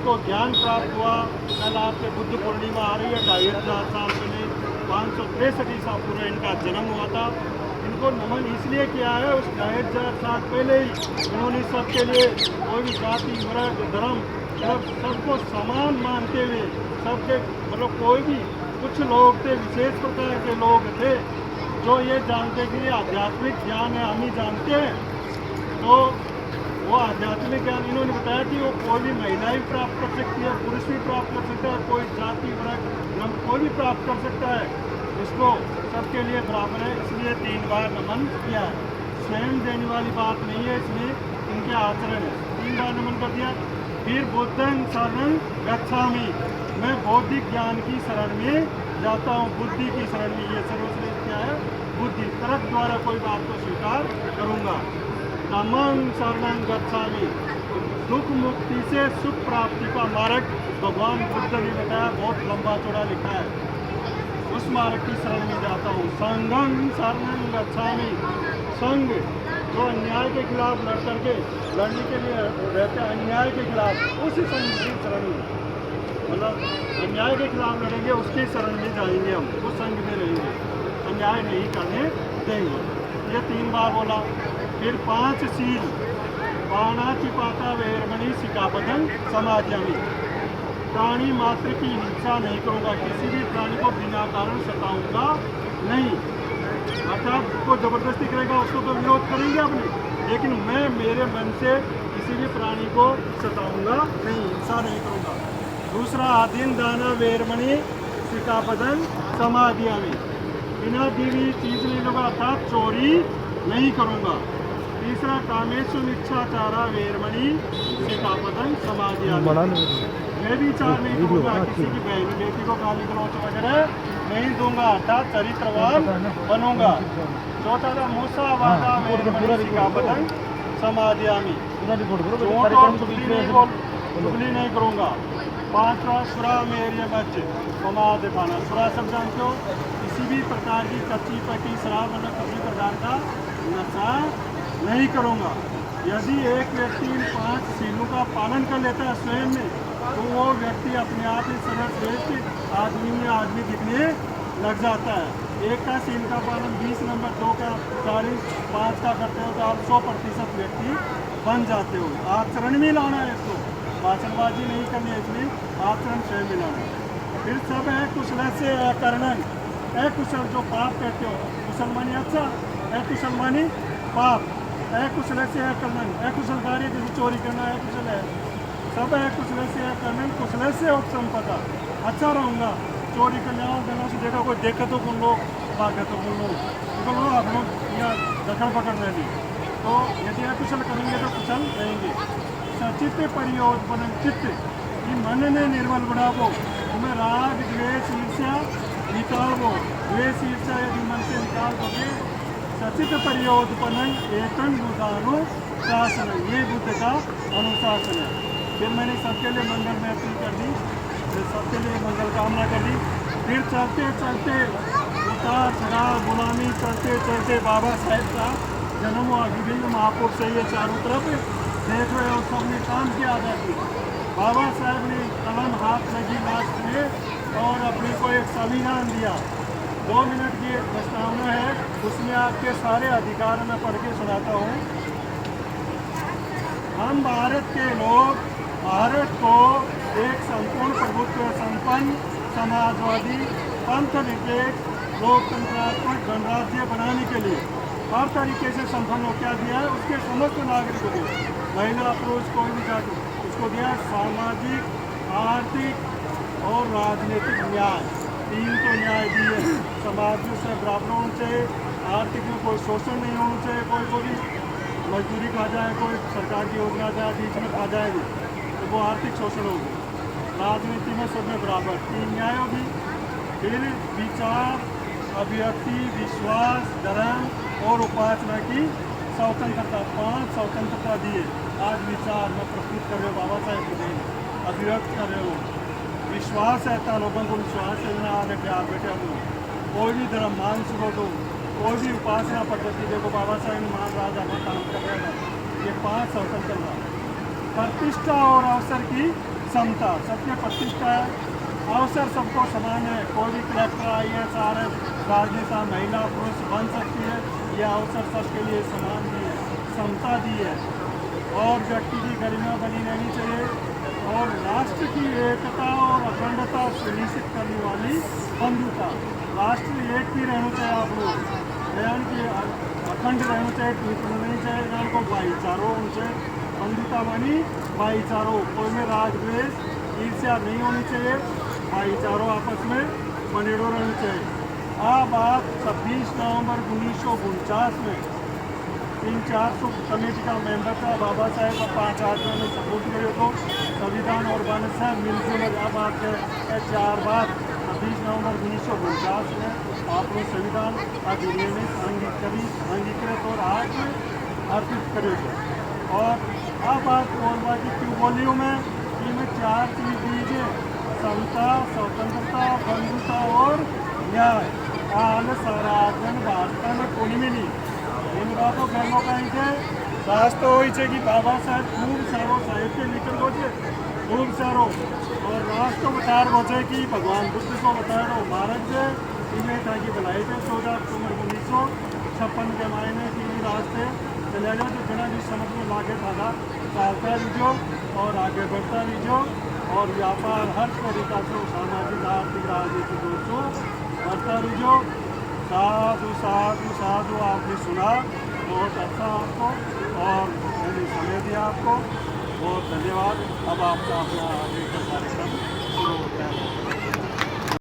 इनको ज्ञान प्राप्त हुआ। कल आपके बुद्ध पूर्णिमा आ रही है, 2500 साल पहले 563 ईसा पूर्व इनका जन्म हुआ था। इनको नमन इसलिए किया है, उस 2500 साल पहले ही इन्होंने सबके लिए कोई भी जाति वर्ग धर्म सबको समान मानते हुए सबके मतलब कोई भी कुछ लोग थे, विशेष प्रकार के लोग थे जो ये जानते कि ये आध्यात्मिक ज्ञान है, हम ही जानते हैं। तो वो आध्यात्मिक ज्ञान इन्होंने बताया कि वो कोई भी महिला भी प्राप्त कर सकती है, पुरुष भी प्राप्त कर सकता है, कोई जाति वर्ग धर्म कोई भी प्राप्त कर सकता है। इसको सबके लिए बराबर है, इसलिए 3 बार नमन किया है। स्वयं देने वाली बात नहीं है, इसलिए इनके आचरण है। 3 बार नमन कर दिया। फिर बुद्धं शरणं गच्छामि, मैं बौद्धिक ज्ञान की शरण में जाता हूँ, बुद्धि की शरण में। ये सर्वश्रेष्ठ क्या है? बुद्धि। तर्क द्वारा कोई बात को स्वीकार करूँगा। धम्मं शरणं गच्छामि, दुख मुक्ति से सुख प्राप्ति का मार्ग भगवान बुद्ध ने बताया, बहुत लंबा चौड़ा लिखा है, उस मार्ग की शरण में जाता हूँ। संघं शरणं गच्छामि, संघ जो अन्याय के खिलाफ लड़ने के लिए रहते हैं, अन्याय के खिलाफ, उसी संघ की शरण में, मतलब अन्याय के खिलाफ लड़ेंगे उसकी शरण में जाएंगे हम, उस संघ में रहेंगे, अन्याय नहीं करने देंगे। ये 3 बार बोला। फिर 5 शील, पाणातिपाता वेरमणि सिक्खापदं समादयामि, प्राणी मात्र की हिंसा नहीं करूँगा, किसी भी प्राणी को बिना कारण सताऊंगा नहीं। अर्थात को जबरदस्ती करेगा उसको तो विरोध करेंगे अपने, लेकिन मैं मेरे मन से किसी भी प्राणी को सताऊंगा नहीं, हिंसा नहीं करूँगा। दूसरा आधीन दाना वेरमणि सिक्खापदं समादयामि, बिना दी हुई चीज नहीं लूँगा, अर्थात चोरी नहीं करूँगा। तीसरा कामेषु मिच्छाचारा वेरमणि सिक्खापदं समादयामि, मैं भी चार नहीं करूँगा, किसी की बहन बेटी को गाली गलौच वगैरह नहीं दूंगा, अर्थात चरित्रवान बनूंगा। चौथा था मुसावादा वेरमणि सिक्खापदं समादयामि, झूठ और चुगली नहीं करूँगा। 5वां सुरा मेरे मच समाद पाना, सुरा सब जानते हो, किसी भी प्रकार की कच्ची पक्की शराब मतलब किसी प्रकार का नशा नहीं करूँगा। यदि एक व्यक्ति इन 5 शीलों का पालन कर लेता है स्वयं में, तो वो व्यक्ति अपने आप ही सर्वश्रेष्ठ आदमी में आदमी दिखने लग जाता है। 1 का शील का पालन 20 नंबर, 2 का 40, 5 का करते हो तो आप 100% व्यक्ति बन जाते हो। आचरण में लाना है इसको, भाषणबाजी नहीं करनी है, इसलिए आचरण स्वयं में लाना है। फिर सब है कुशल से अकर्णन, अकुशल जो पाप कहते हो, कुशल मानी अच्छा, अकुशल मानी पाप। अकुशल से अकर्णन, अकुशल कार्य जैसे चोरी करना अकुशल है। सब है कुशल से अकर्णन, कुशल से उपसंपदा, अच्छा रहूँगा, चोरी करने आओ गलों से देखा कोई देखे तो कुन लो, भागे तो कुन लो, निकल लो आप लोग या दखल पकड़ लेंगे। तो यदि अकुशल करेंगे तो कुशल रहेंगे। सचित परियोत्पन्न चित्त, कि मन ने निर्मल बनावो, तुम्हें राग द्वेष ईर्ष्या निकालो, द्वेष ईर्ष्या यदि मन से निकाल दोगे, सचित परियोत्पन्न एकं बुधानु शासन, ये बुद्ध का अनुशासन है। फिर मैंने सबके लिए मंगल में अपील कर दी, सबके लिए मंगल कामना कर दी। फिर चलते चलते उतार चढ़ाव गुलामी चलते चलते बाबा साहेब का जन्म हुआ। विभिन्न महापुरुष से ये चारों तरफ देख रहे हो, सबने काम किया आज़ादी। बाबा साहेब ने कलम हाथ लगी लास्ट में और अपने को एक संविधान दिया। 2 मिनट की प्रस्तावना है, उसमें आपके सारे अधिकार मैं पढ़ के सुनाता हूँ। हम भारत के लोग भारत को एक संपूर्ण प्रभुत्व संपन्न समाजवादी पंथ निरपेक्ष लोकतंत्रात्मक गणराज्य बनाने के लिए हर तरीके से संपन्न हो क्या दिया है, उसके समस्त नागरिकों को, महिला पुरुष कोई भी जाति, उसको दिया सामाजिक आर्थिक और राजनीतिक न्याय। 3 तो न्याय दिए, समाज से बराबर होना चाहिए, आर्थिक में कोई शोषण नहीं होना चाहिए, कोई को भी मजदूरी खा जाए, कोई सरकार की योजना जाए बीच में खा जाएगी तो वो आर्थिक शोषण होगी। राजनीति में सब में बराबर 3 न्याय होगी। फिर विचार अभिव्यक्ति विश्वास धर्म और उपासना की स्वतंत्रता, 5 स्वतंत्रता दिए। आज विचार में प्रस्तुत कर रहे हो बाबा साहेब को, अभिव्यक्त कर रहे हो, विश्वास रहता है लोगों को, विश्वास से बिना आगे प्यार बैठे हम लोग, कोई भी धर्म मान सको तो, कोई भी उपासना पद्धति देखो बाबा साहेब ने मान राजा का काम कर रहे हैं। ये 5 स्वतंत्रता। प्रतिष्ठा और अवसर की समता, सबकी प्रतिष्ठा है, अवसर सबको समान है। कोई भी कलेक्टर IAS RS राजनेता महिला पुरुष बन सकती है, यह अवसर सबके लिए समान दी है, समता दी है। और व्यक्ति की गरिमा बनी रहनी चाहिए और राष्ट्र की एकता और अखंडता सुनिश्चित करने वाली बंधुता। राष्ट्र एक ही रहना चाहिए, आप लोग बयान की अखंड रहना चाहिए, टूटना नहीं चाहिए, इन को भाईचारो उनसे बंधुता मानी भाईचारो, कोई में राग द्वेष ईर्ष्या नहीं होनी चाहिए, भाईचारो आपस में बनेड़ो रहना चाहिए। अब आप 26 नवंबर 1949 में 300-400 कमेटी का मेंबर था, बाबा साहेब का 5 आदमियों ने सपोर्ट करे तो संविधान और बन से मिलजुल अब आपके 4 बार 26 नवंबर 1949 में आपने संविधान अधिनियम में अंगीकृत और आज अर्पित करेगा। और अब बात बोलवा की क्यों बोली हूँ मैं कि मैं 4 चीज दीजिए, समता, स्वतंत्रता, बंधुता और न्याय। आज सनातन भारत में कोई मिली इन बातों गर्मों कहीं रास्ता हो कि बाबा साहेब खूब सारो साहित्य लिखल हो, खूब सारो और राष्ट्र विचार हो कि भगवान बुद्ध को बताया भारत से इन्हें ताकि बुलाई थे 14 अक्टूबर 1956 के मायने की रास्ते चले जाओ तो बिना भी समझ में लागे था चालता लीजो और आगे बढ़ता लीजो और व्यापार हर तरीका से सामाजिक आर्थिक राजनीतिक दोस्तों बढ़ता लीजो। साधु साधु साधु, आपने सुना, बहुत अच्छा आपको और मैंने समय दिया आपको, बहुत धन्यवाद। अब आपका अपना आगे का कार्यक्रम